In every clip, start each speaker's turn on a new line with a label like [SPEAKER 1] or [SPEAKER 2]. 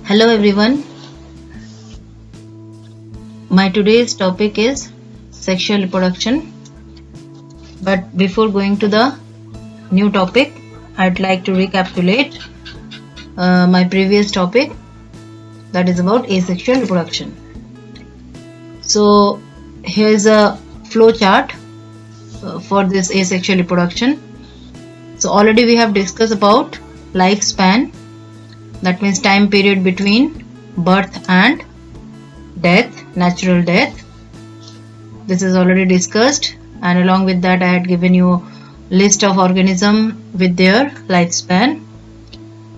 [SPEAKER 1] Hello everyone. My today's topic is sexual reproduction. But before going to the new topic, I'd like to recapitulate my previous topic, that is about asexual reproduction. So here's a flow chart for this asexual reproduction. So already we have discussed about lifespan, that means time period between birth and death, natural death. This is already discussed, and along with that I had given you list of organisms with their lifespan.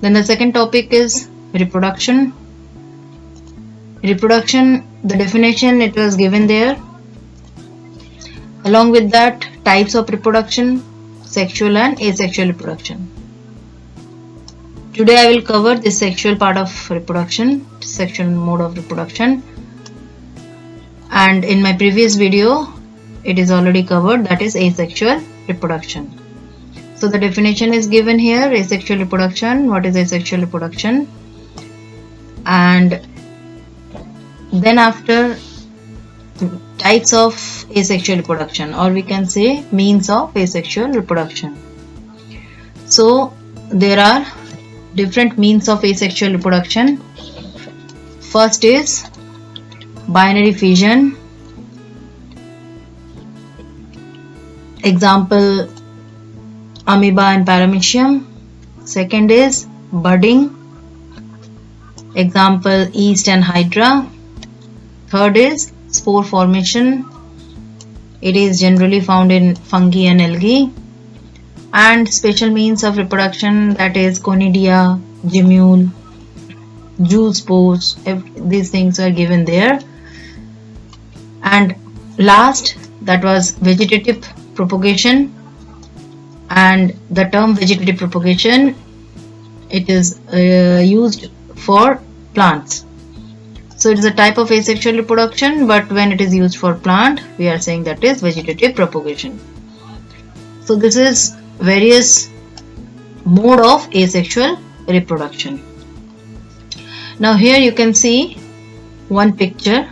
[SPEAKER 1] Then the second topic is reproduction. Reproduction, the definition it was given there. Along with that, types of reproduction, sexual and asexual reproduction. Today I will cover the sexual part of reproduction, sexual mode of reproduction, and in my previous video it is already covered, that is asexual reproduction. So the definition is given here, asexual reproduction. What is asexual reproduction? And then after, types of asexual reproduction, or we can say means of asexual reproduction. So there are different means of asexual reproduction. First is binary fission. Example, amoeba and paramecium. Second is budding. Example, yeast and hydra. Third is spore formation. It is generally found in fungi and algae. And special means of reproduction, that is conidia, gemule, zoospores. These things are given there. And last, that was vegetative propagation. And the term vegetative propagation, it is used for plants. So it is a type of asexual reproduction, but when it is used for plant, we are saying that is vegetative propagation. So this is various mode of asexual reproduction. Now here you can see one picture.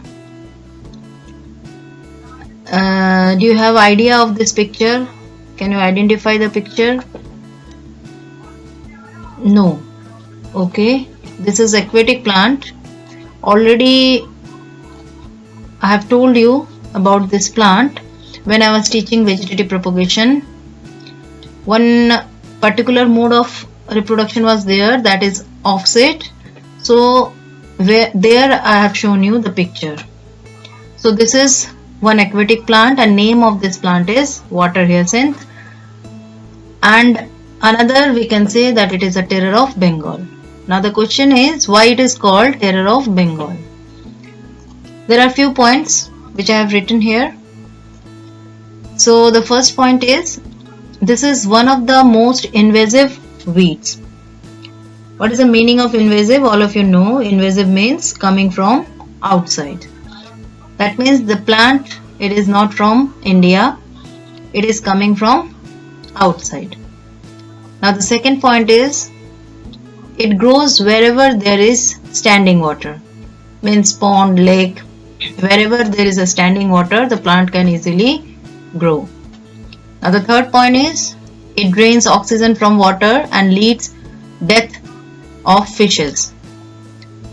[SPEAKER 1] Do you have idea of this picture? Can you identify the picture? No. Okay. This is aquatic plant. Already I have told you about this plant when I was teaching vegetative propagation. One particular mode of reproduction was there, that is offset. So there I have shown you the picture. So this is one aquatic plant, and name of this plant is water hyacinth, and another we can say that it is a terror of Bengal. Now the question is, why it is called terror of Bengal? There are few points which I have written here. So the first point is, this is one of the most invasive weeds. What is the meaning of invasive? All of you know, invasive means coming from outside. That means the plant, it is not from India, it is coming from outside. Now the second point is, it grows wherever there is standing water, means pond, lake, wherever there is a standing water, the plant can easily grow. Now the third point is, it drains oxygen from water and leads death of fishes.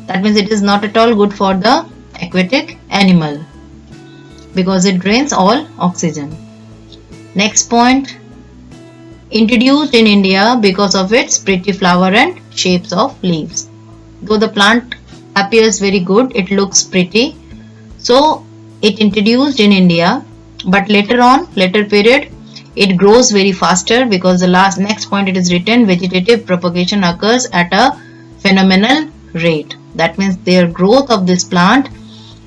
[SPEAKER 1] That means it is not at all good for the aquatic animal because it drains all oxygen. Next point, introduced in India because of its pretty flower and shapes of leaves. Though the plant appears very good, it looks pretty, so it introduced in India, but later on, later period, it grows very faster because the next point it is written, vegetative propagation occurs at a phenomenal rate. That means their growth of this plant,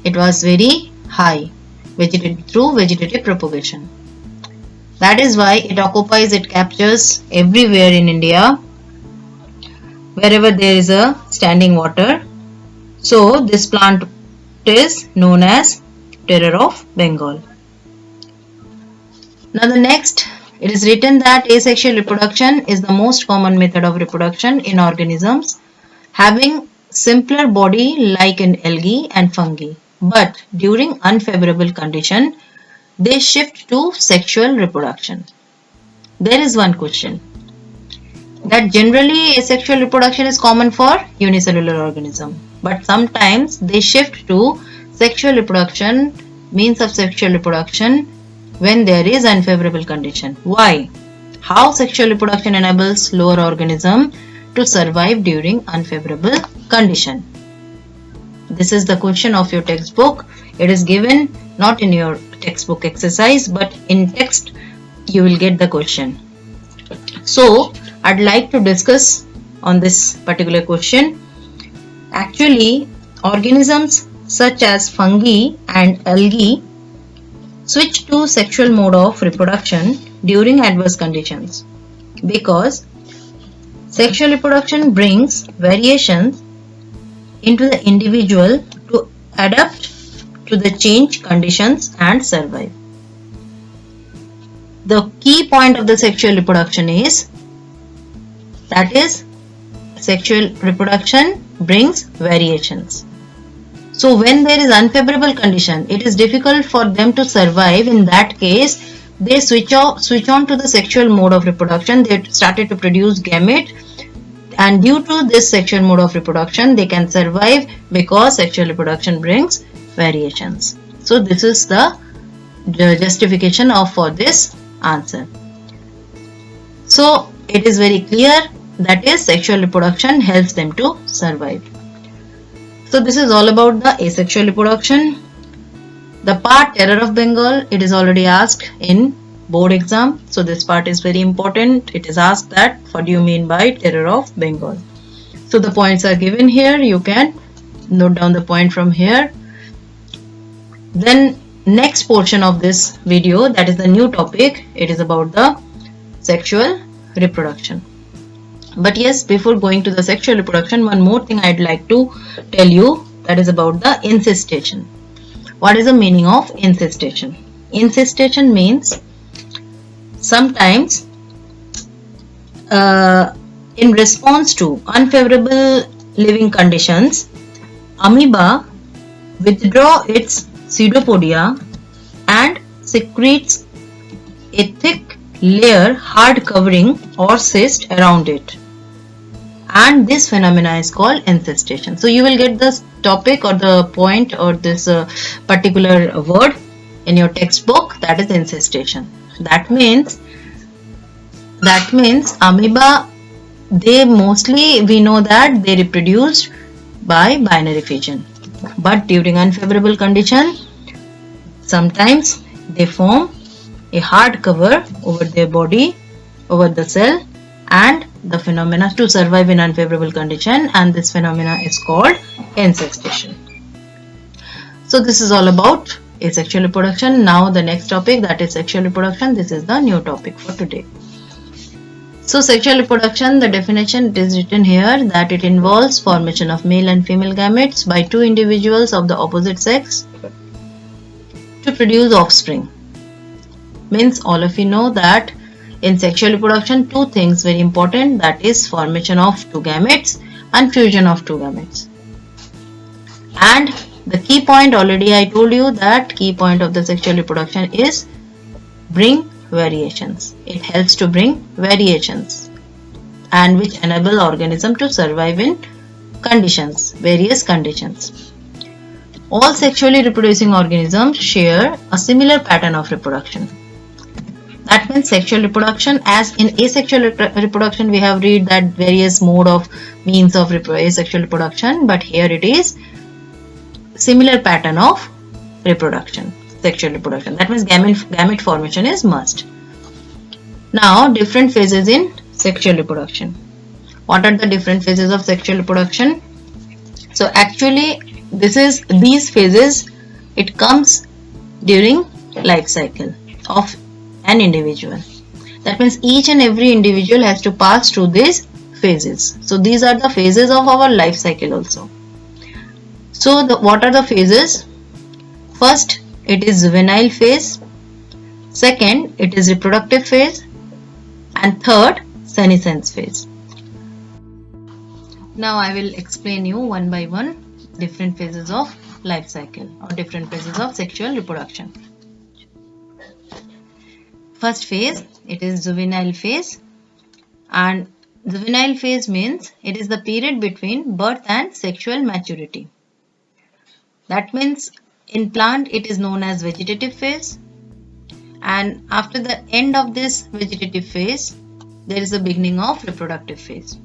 [SPEAKER 1] it was very high through vegetative propagation. That is why it occupies, it captures everywhere in India, wherever there is a standing water. So this plant is known as terror of Bengal. Now the next, it is written that asexual reproduction is the most common method of reproduction in organisms having simpler body like in algae and fungi, but during unfavorable condition, they shift to sexual reproduction. There is one question that generally asexual reproduction is common for unicellular organism, but sometimes they shift to sexual reproduction, means of sexual reproduction, when there is unfavorable condition. Why? How sexual reproduction enables lower organism to survive during unfavorable condition? This is the question of your textbook. It is given not in your textbook exercise, but in text you will get the question. So I'd like to discuss on this particular question. Actually, organisms such as fungi and algae switch to sexual mode of reproduction during adverse conditions, because sexual reproduction brings variations into the individual to adapt to the changed conditions and survive. The key point of the sexual reproduction is sexual reproduction brings variations. So when there is unfavorable condition, it is difficult for them to survive. In that case, they switch on to the sexual mode of reproduction. They started to produce gamete, and due to this sexual mode of reproduction, they can survive because sexual reproduction brings variations. So this is the justification for this answer. So it is very clear, that is, sexual reproduction helps them to survive. So this is all about the asexual reproduction. The part Terror of Bengal, it is already asked in board exam. So this part is very important. It is asked that what do you mean by Terror of Bengal. So the points are given here. You can note down the point from here. Then next portion of this video, that is the new topic. It is about the sexual reproduction. But yes, before going to the sexual reproduction, one more thing I'd like to tell you, that is about the incestation. What is the meaning of incestation? Incestation means sometimes in response to unfavorable living conditions, amoeba withdraw its pseudopodia and secretes a thick layer, hard covering or cyst around it, and this phenomena is called incestation. So you will get this topic or the point or this particular word in your textbook, that is incestation. That means amoeba, they mostly, we know that they reproduce by binary fission, but during unfavorable condition, sometimes they form a hard cover over their body, over the cell, and the phenomena to survive in unfavorable condition, and this phenomena is called incestation. So this is all about asexual reproduction. Now the next topic, that is sexual reproduction. This is the new topic for today. So sexual reproduction, the definition, it is written here that it involves formation of male and female gametes by two individuals of the opposite sex to produce offspring. Means all of you know that in sexual reproduction, two things very important, that is formation of two gametes and fusion of two gametes. And the key point, already I told you that key point of the sexual reproduction is bring variations. It helps to bring variations, and which enable organism to survive in conditions, various conditions. All sexually reproducing organisms share a similar pattern of reproduction. That means sexual reproduction, as in asexual reproduction we have read that various mode of means of asexual reproduction, but here it is similar pattern of reproduction, sexual reproduction. That means gamete formation is must. Now different phases in sexual reproduction. What are the different phases of sexual reproduction? So actually these phases, it comes during life cycle of an individual. That means each and every individual has to pass through these phases. So these are the phases of our life cycle also. So what are the phases? First, it is juvenile phase. Second, it is reproductive phase. And third, senescence phase. Now I will explain you one by one different phases of life cycle or different phases of sexual reproduction. First phase, it is juvenile phase, and juvenile phase means it is the period between birth and sexual maturity. That means in plant it is known as vegetative phase, and after the end of this vegetative phase there is a beginning of reproductive phase.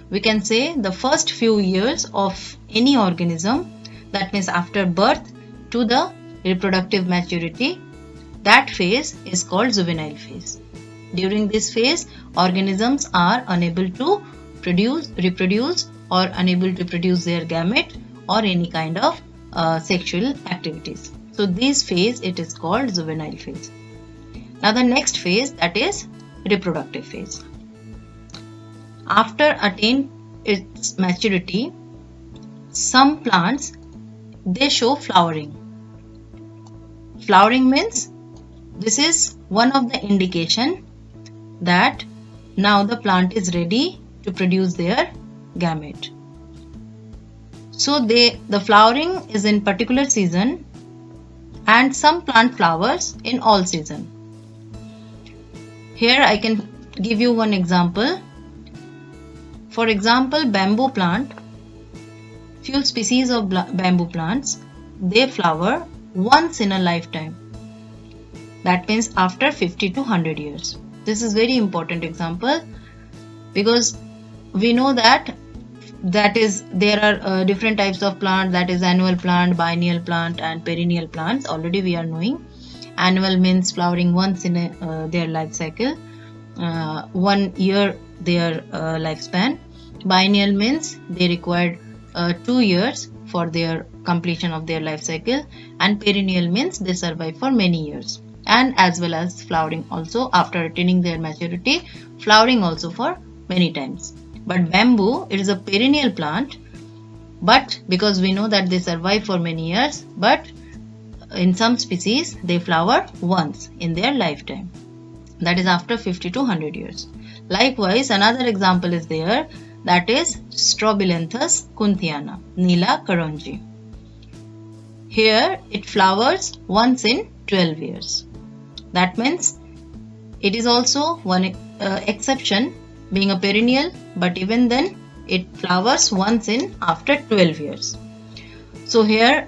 [SPEAKER 1] We can say the first few years of any organism, that means after birth to the reproductive maturity, that phase is called juvenile phase. During this phase, organisms are unable to reproduce or unable to produce their gamete or any kind of sexual activities. So this phase, it is called juvenile phase. Now the next phase, that is reproductive phase. After attain its maturity, some plants, they show flowering. Flowering means this is one of the indication that now the plant is ready to produce their gamete. So the flowering is in particular season, and some plant flowers in all season. Here I can give you one example. For example, bamboo plant, few species of bamboo plants, they flower once in a lifetime. That means after 50 to 100 years. This is very important example because we know that there are different types of plant, that is annual plant, biennial plant and perennial plants. Already we are knowing. Annual means flowering once in their life cycle, 1 year their lifespan. Biennial means they required 2 years for their completion of their life cycle, and perennial means they survive for many years. And as well as flowering also after attaining their maturity, flowering also for many times. But bamboo, it is a perennial plant, but because we know that they survive for many years, but in some species they flower once in their lifetime, that is after 50 to 100 years. Likewise, another example is there, that is Strobilanthes kunthiana, Nila Karonji. Here it flowers once in 12 years. That means it is also one exception, being a perennial, but even then it flowers once in after 12 years. So here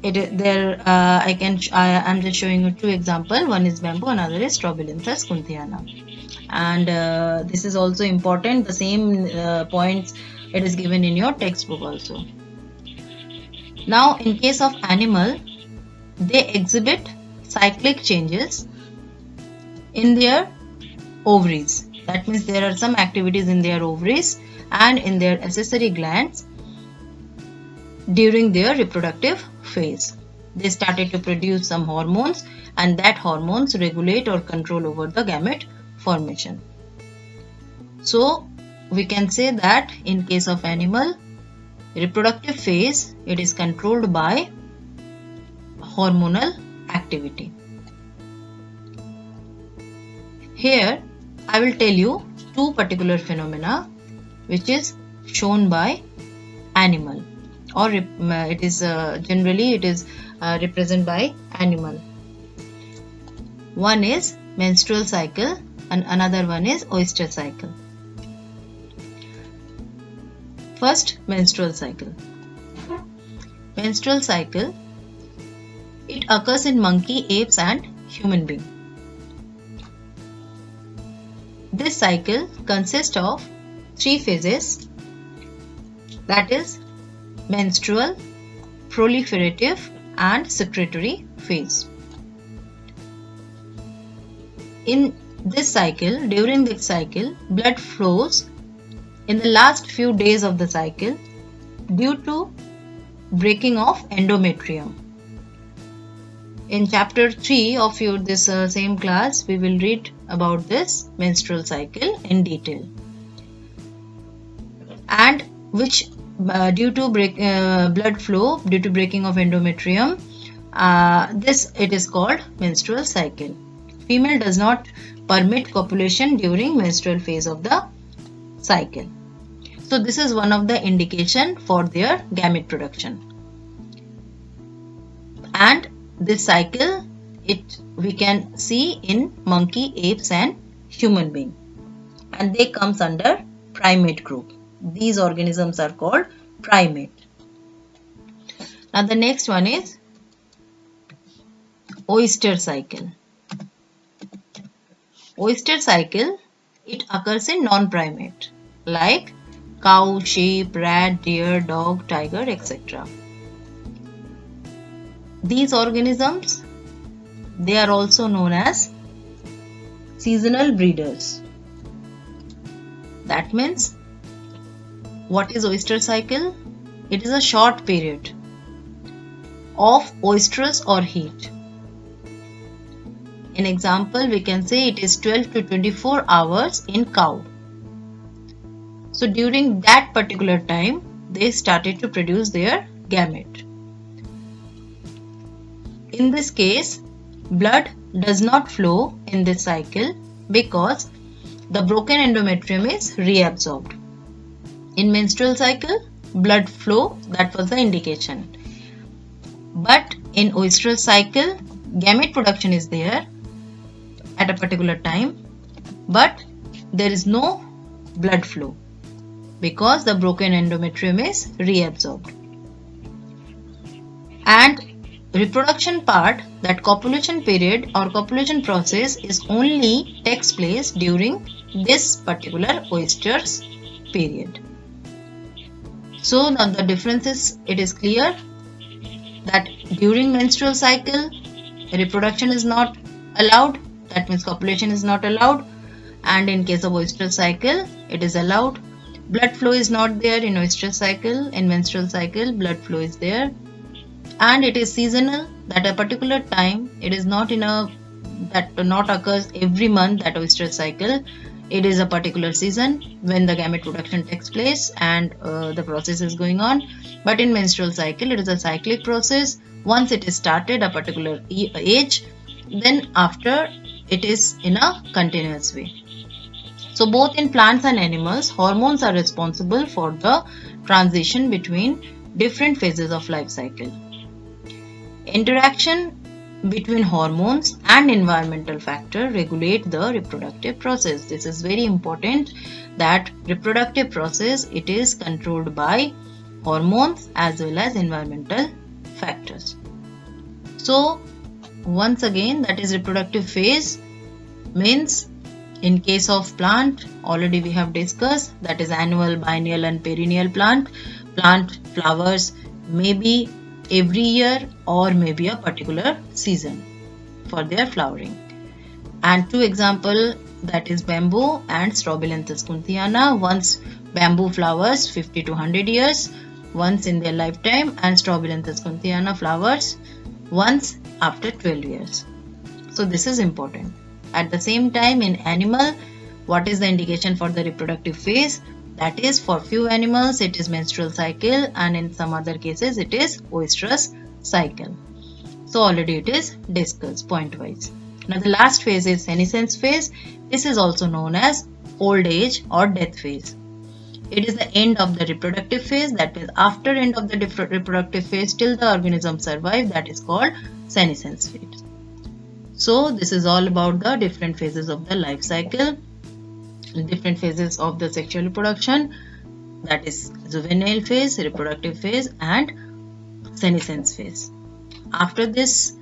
[SPEAKER 1] I am just showing you two examples. One is bamboo, another is Strobilanthes kunthiana. And this is also important. The same points it is given in your textbook also. Now in case of animal, they exhibit cyclic changes in their ovaries. That means there are some activities in their ovaries and in their accessory glands during their reproductive phase. They started to produce some hormones, and that hormones regulate or control over the gamete formation. So we can say that in case of animal, reproductive phase, it is controlled by hormonal activity. Here I will tell you two particular phenomena which is shown by animal, or it is generally it is represented by animal. One is menstrual cycle and another one is oyster cycle. First, menstrual cycle. Menstrual cycle, it occurs in monkey, apes and human being. This cycle consists of 3 phases, that is menstrual, proliferative and secretory phase. In this cycle, during this cycle, blood flows in the last few days of the cycle due to breaking of endometrium. In chapter 3 of this same class, we will read about this menstrual cycle in detail, and which due to blood flow due to breaking of endometrium, it is called menstrual cycle. Female does not permit copulation during menstrual phase of the cycle. So this is one of the indication for their gamete production. And this cycle we can see in monkey, apes and human being, and they comes under primate group. These organisms are called primate. Now the next one is oyster cycle. Oyster cycle, it occurs in non-primate like cow, sheep, rat, deer, dog, tiger, etc. These organisms, they are also known as seasonal breeders. That means, what is oyster cycle? It is a short period of oestrus or heat. In example, we can say it is 12 to 24 hours in cow. So during that particular time, they started to produce their gamete. In this case, blood does not flow in this cycle because the broken endometrium is reabsorbed. In menstrual cycle, blood flow, that was the indication. But in oestrus cycle, gamete production is there at a particular time, but there is no blood flow because the broken endometrium is reabsorbed. And reproduction part, that copulation period or copulation process is only takes place during this particular oestrus period. So now the difference is, it is clear that during menstrual cycle reproduction is not allowed, that means copulation is not allowed, and in case of oestrus cycle it is allowed. Blood flow is not there in oestrus cycle. In menstrual cycle blood flow is there, and it is seasonal, that a particular time, it is not in a, that not occurs every month, that oestrus cycle. It is a particular season when the gamete production takes place and the process is going on. But in menstrual cycle, it is a cyclic process. Once it is started a particular age, then after it is in a continuous way. So both in plants and animals, hormones are responsible for the transition between different phases of life cycle. Interaction between hormones and environmental factor regulate the reproductive process. This is very important, that reproductive process, it is controlled by hormones as well as environmental factors. So once again, that is reproductive phase means, in case of plant, already we have discussed, that is annual, biennial and perennial plant. Plant flowers may be every year or maybe a particular season for their flowering. And two example, that is bamboo and Strobilanthes kunthiana. Once bamboo flowers 50 to 100 years once in their lifetime, and Strobilanthes kunthiana flowers once after 12 years. So this is important. At the same time, in animal, what is the indication for the reproductive phase? That is, for few animals it is menstrual cycle, and in some other cases it is oestrus cycle. So already it is discussed point wise. Now the last phase is senescence phase. This is also known as old age or death phase. It is the end of the reproductive phase, that is after end of the reproductive phase till the organism survive, that is called senescence phase. So this is all about the different phases of the life cycle, different phases of the sexual reproduction, that is juvenile phase, reproductive phase and senescence phase. After this,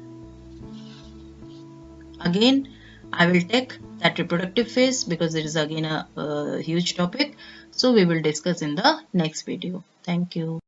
[SPEAKER 1] again I will take that reproductive phase because it is again a huge topic. So we will discuss in the next video. Thank you.